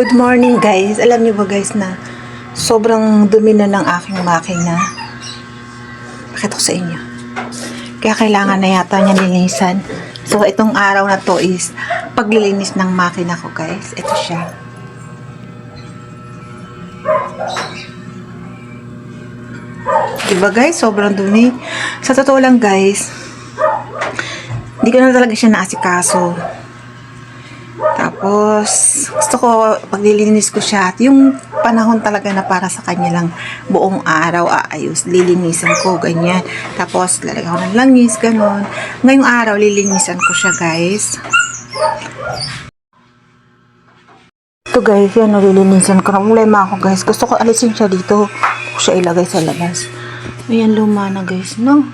Good morning guys. Alam niyo ba guys na sobrang dumi na ng aking makina. Pakita ko sa inyo. Kaya kailangan na yata niya linisan. So itong araw na to is paglilinis ng makina ko guys. Ito siya. Diba guys? Sobrang dumi. Sa totoo lang guys, hindi ko na talaga siya naasikaso. Tapos, gusto ko, paglilinis ko siya, at yung panahon talaga na para sa kanya lang buong araw, aayos, lilinisan ko, ganyan. Tapos, lalagyan ko ng langis, ganon. Ngayong araw, lilinisan ko siya, guys. Ito, guys, yan, nalilinisan ko. Problema ako, guys. Gusto ko alisin siya dito. Gusto ko siya ilagay sa labas. Ayan, luma na, guys, no?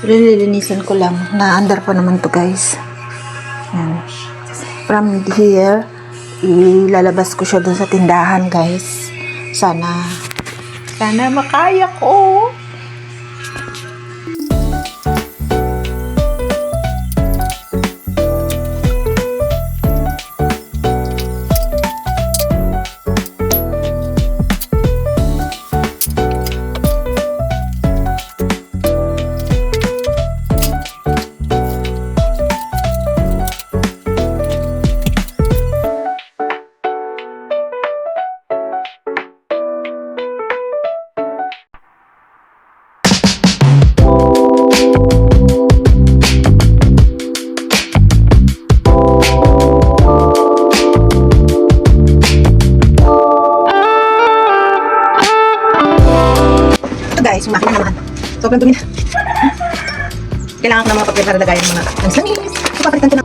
Lilinisan ko lang. Na-under pa naman to, guys. Yan. From here, ilalabas ko siya dun sa tindahan, guys. Sana makaya ko. Guys, yung makina naman. Sobrang dumi na. Kailangan ko na mga papel para lagayan ng mga langis. Papalitan ko na.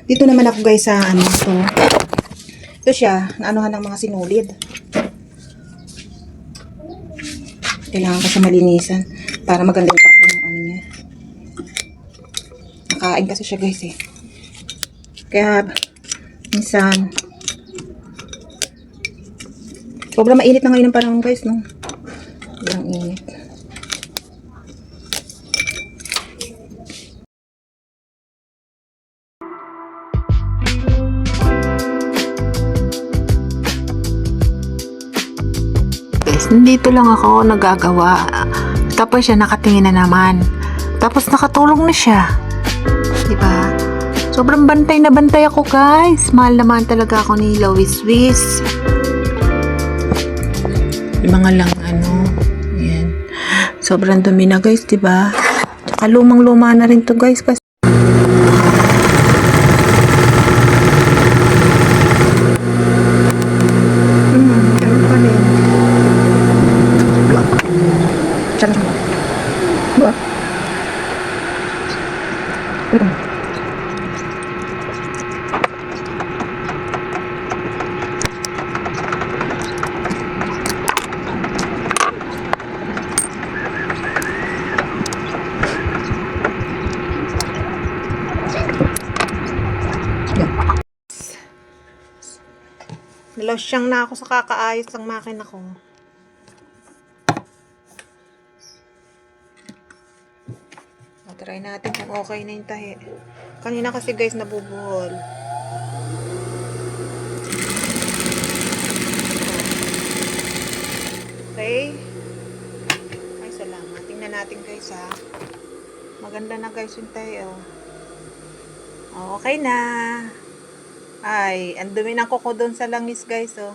Dito naman ako guys sa ano to. Ito siya, naanuhan ng mga sinulid. Kailangan kasi malinisan para maganda yung takbo ng ano niya. Nakain kasi siya guys eh. Kaya minsan sobrang mainit na ngayon ng panahon guys, no? Sobrang init. Nandito lang ako nagagawa. Tapos siya nakatingin na naman. Tapos nakatulong na siya. Diba? Sobrang bantay na bantay ako guys. Mahal naman talaga ako ni Lois Wiz. Yung mga lang ano. Ayan. Sobrang dumi na guys, diba? Tsaka lumang luma na rin to guys. Kasi nalosyang na ako sa kakaayos ng makina ko. Try natin kung okay na yung tahi. Kanina kasi guys nabubuhol. Okay. Ay salamat. Tingnan natin guys ha. Maganda na guys yung tahi oh. Okay na. Ay, ang dumi ng kuko doon sa langis guys, oh.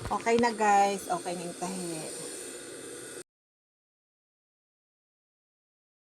Okay na guys. Okay na yung tahi.